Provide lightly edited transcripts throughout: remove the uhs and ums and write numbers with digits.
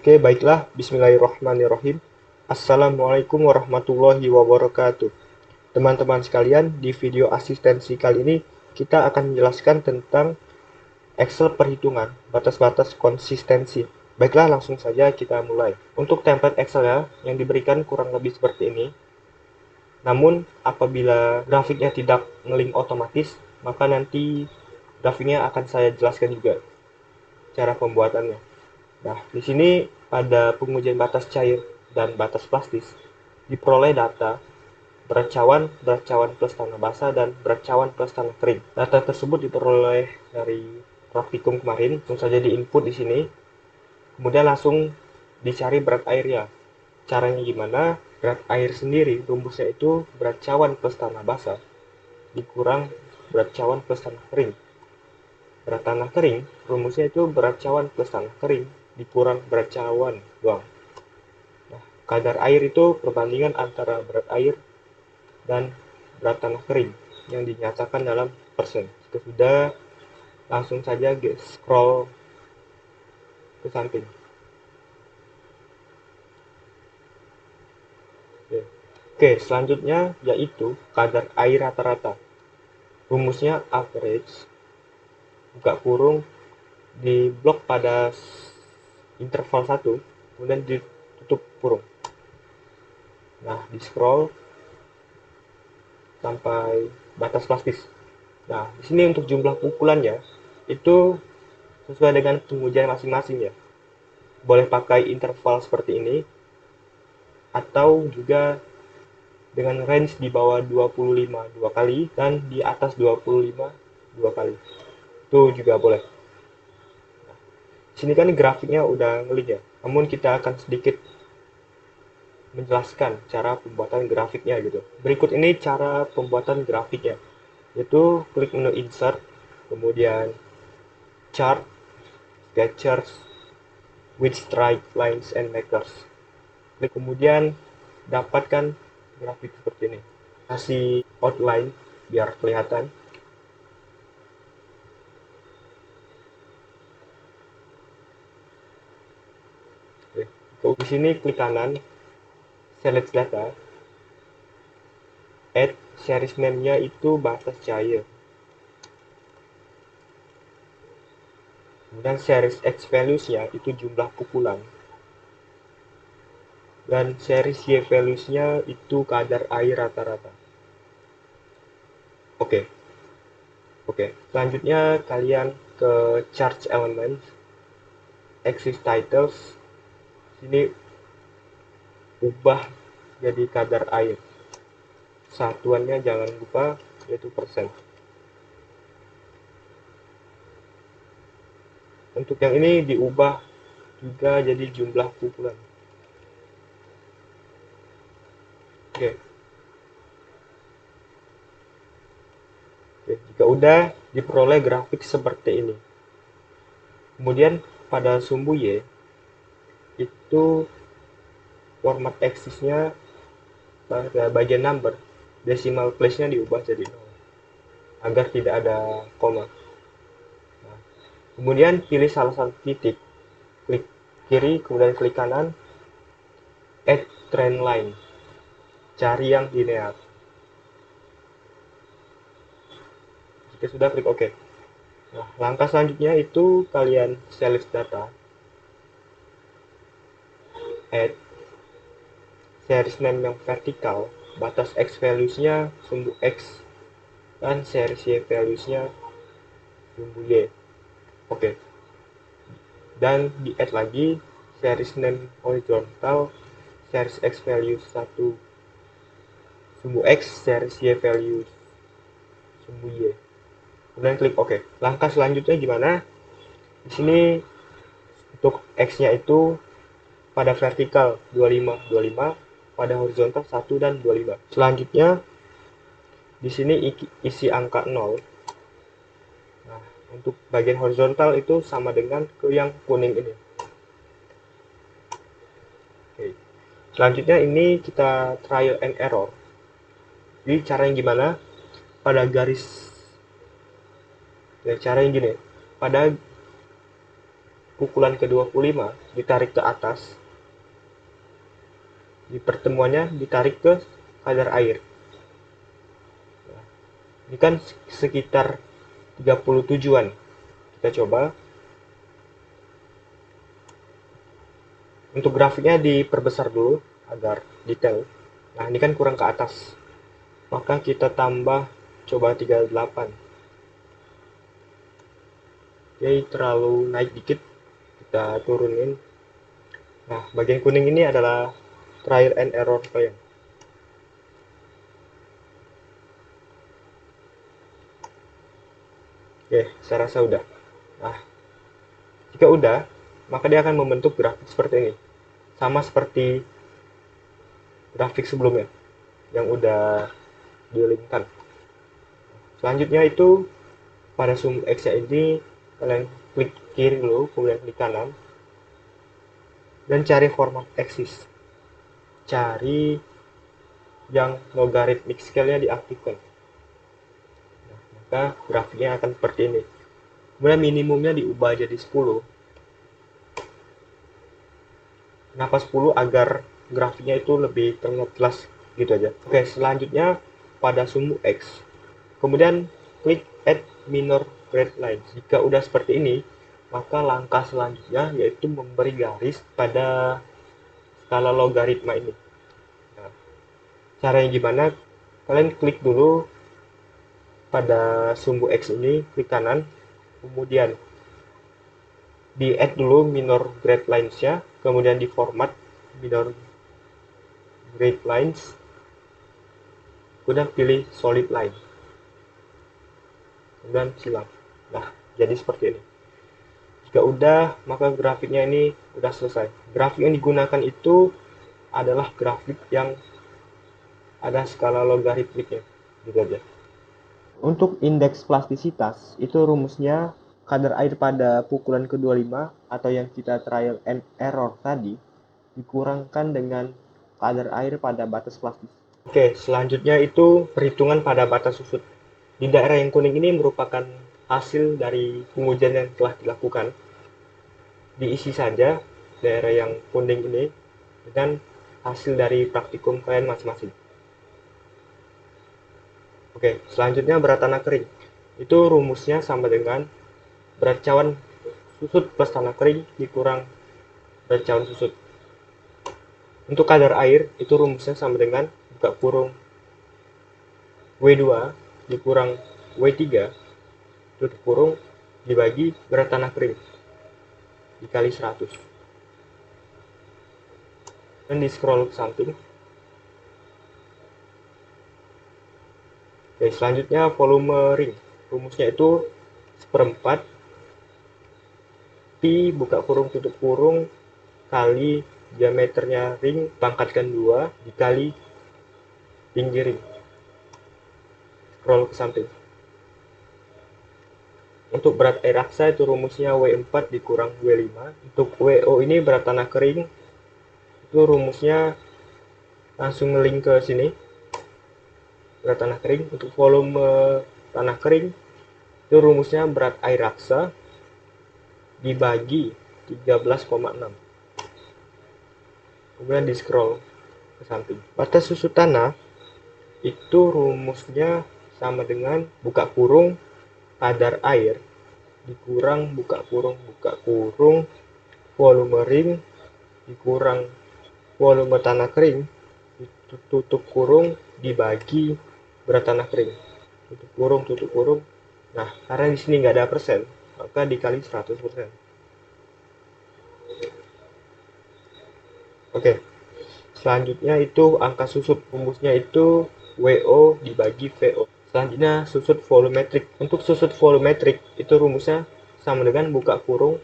Oke, baiklah. Bismillahirrahmanirrahim. Assalamualaikum warahmatullahi wabarakatuh. Teman-teman sekalian, di video asistensi kali ini kita akan menjelaskan tentang Excel perhitungan, batas-batas konsistensi. Baiklah, langsung saja kita mulai. Untuk template Excel ya, yang diberikan kurang lebih seperti ini. Namun, apabila grafiknya tidak ngeling otomatis, maka nanti grafiknya akan saya jelaskan juga cara pembuatannya. Nah, di sini pada pengujian batas cair dan batas plastis diperoleh data berat cawan plus tanah basah, dan berat cawan plus tanah kering. Data tersebut diperoleh dari praktikum kemarin, langsung saja di input di sini. Kemudian langsung dicari berat airnya. Caranya gimana? Berat air sendiri, rumusnya itu berat cawan plus tanah basah dikurang berat cawan plus tanah kering. Berat tanah kering, rumusnya itu berat cawan plus tanah kering dikurang berat cawan doang. Nah, kadar air itu perbandingan antara berat air dan berat tanah kering yang dinyatakan dalam persen. Jika sudah, langsung saja scroll ke samping. Oke, selanjutnya yaitu kadar air rata-rata. Rumusnya average, buka kurung, di blok pada interval 1, kemudian ditutup kurung. Nah, di scroll sampai batas plastis. Nah, di sini untuk jumlah pukulannya itu sesuai dengan pengujian masing-masing ya. Boleh pakai interval seperti ini atau juga dengan range di bawah 25 dua kali dan di atas 25 dua kali. Itu juga boleh. Sini kan grafiknya udah ngelik ya. Namun kita akan sedikit menjelaskan cara pembuatan grafiknya gitu. Berikut ini cara pembuatan grafiknya. Yaitu klik menu insert, kemudian chart, sketchers, with straight lines and makers. Klik kemudian dapatkan grafik seperti ini. Kasih outline biar kelihatan. Oke. Di sini klik kanan, select data, add series name-nya itu batas cair. Kemudian series X values-nya itu jumlah pukulan. Dan series Y values-nya itu kadar air rata-rata. Oke. Oke. Selanjutnya kalian ke charge elements, axis titles. Sini ubah jadi kadar air. Satuannya jangan lupa yaitu persen. Untuk yang ini diubah juga jadi jumlah pukulan. Oke. Oke, jika udah diperoleh grafik seperti ini. Kemudian pada sumbu Y itu format axisnya pada bagian number, decimal place-nya diubah jadi 0 agar tidak ada koma. Nah, kemudian pilih salah satu titik, klik kiri, kemudian klik kanan, add trend line, cari yang linear. Jika sudah, klik OK. Nah, langkah selanjutnya itu kalian select data, add series name yang vertikal, batas X values-nya sumbu X, dan series Y values-nya sumbu Y. Oke. Dan di add lagi series name horizontal, series X values 1 sumbu X, series Y values sumbu Y. Kemudian klik OK. Langkah selanjutnya gimana? Di sini untuk X-nya itu pada vertikal 25, 25, pada horizontal 1 dan 25. Selanjutnya di sini isi angka 0. Nah, untuk bagian horizontal itu sama dengan ke yang kuning ini. Oke. Selanjutnya ini kita trial and error. Jadi cara yang gimana? Pada garis, ya cara yang gini, pada pukulan ke-25 ditarik ke atas, di pertemuannya ditarik ke kadar air. Nah, ini kan sekitar 37-an. Kita coba. Untuk grafiknya diperbesar dulu agar detail. Nah, ini kan kurang ke atas. Maka kita tambah coba 38. Oke, terlalu naik dikit. Kita turunin. Nah, bagian kuning ini adalah trial and error kalian. Oke, saya rasa udah. Nah, jika udah, maka dia akan membentuk grafik seperti ini. Sama seperti grafik sebelumnya yang udah di-linkkan. Selanjutnya itu pada sumbu X ini kalian klik kiri dulu, kemudian klik kanan dan cari format axis. Cari yang logarithmic scale-nya diaktifkan. Nah, maka grafiknya akan seperti ini. Kemudian minimumnya diubah jadi 10. Kenapa 10? Agar grafiknya itu lebih terlihat jelas gitu aja. Oke, selanjutnya pada sumbu X. Kemudian klik add minor grade lines. Jika udah seperti ini, maka langkah selanjutnya yaitu memberi garis pada skala logaritma ini. Nah, caranya gimana? Kalian klik dulu pada sumbu X ini, klik kanan, kemudian di add dulu minor grade lines-nya, kemudian di format minor grade lines, kemudian pilih solid line, kemudian silang. Nah, jadi seperti ini. Jika udah, maka grafiknya ini udah selesai. Grafik yang digunakan itu adalah grafik yang ada skala logaritmiknya, gitu aja. Untuk indeks plastisitas, itu rumusnya kadar air pada pukulan ke-25 atau yang kita trial and error tadi dikurangkan dengan kadar air pada batas plastis. Oke, selanjutnya itu perhitungan pada batas susut. Di daerah yang kuning ini merupakan hasil dari pengujian yang telah dilakukan. Diisi saja daerah yang kuning ini dengan hasil dari praktikum kalian masing-masing. Oke, selanjutnya berat tanah kering. Itu rumusnya sama dengan berat cawan susut plus tanah kering dikurang berat cawan susut. Untuk kadar air, itu rumusnya sama dengan buka kurung W2 dikurang W3 tutup kurung dibagi berat tanah kering dikali 100. Dan di scroll ke samping. Oke, selanjutnya volume ring. Rumusnya itu 1/4 pi buka kurung tutup kurung kali diameternya ring pangkatkan 2 dikali tinggi ring. Scroll ke samping. Untuk berat air raksa itu rumusnya W4 dikurang W5. Untuk WO ini berat tanah kering, itu rumusnya langsung ngelink ke sini. Berat tanah kering. Untuk volume tanah kering, itu rumusnya berat air raksa dibagi 13,6. Kemudian di scroll ke samping. Batas susut tanah itu rumusnya sama dengan buka kurung kadar air dikurang buka kurung volume ring dikurang volume tanah kering tutup kurung dibagi berat tanah kering tutup kurung. Nah, karena di sini nggak ada persen, maka dikali 100%. Oke, selanjutnya itu angka susut. Rumusnya itu WO dibagi VO. Selanjutnya susut volumetrik. Untuk susut volumetrik itu rumusnya sama dengan buka kurung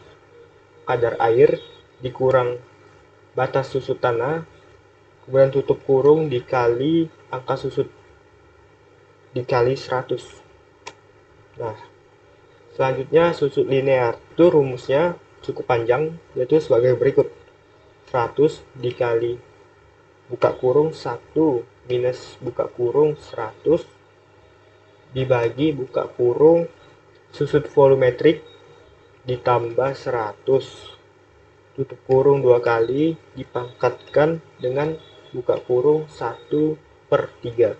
kadar air dikurang batas susut tanah, kemudian tutup kurung dikali angka susut dikali 100. Nah, selanjutnya susut linear. Itu rumusnya cukup panjang, yaitu sebagai berikut. 100 dikali buka kurung 1 minus buka kurung 100 dibagi buka kurung susut volumetrik ditambah 100 tutup kurung 2 kali dipangkatkan dengan buka kurung 1/3.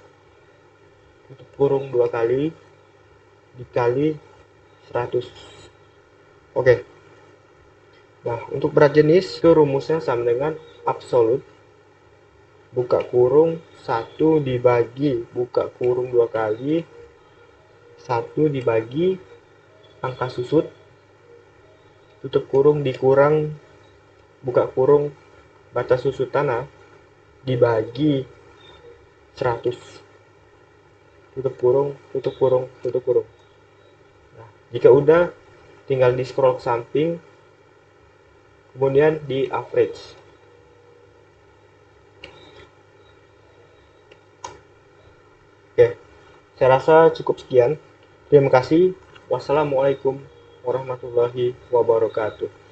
Tutup kurung 2 kali dikali 100. Oke. Nah, untuk berat jenis itu rumusnya sama dengan absolut buka kurung 1 dibagi buka kurung 2 kali 1 dibagi angka susut tutup kurung dikurang buka kurung batas susut tanah dibagi 100. Tutup kurung, tutup kurung, tutup kurung. Nah, jika udah tinggal di scroll ke samping, kemudian di average. Oke, saya rasa cukup sekian. Terima kasih. Wassalamualaikum warahmatullahi wabarakatuh.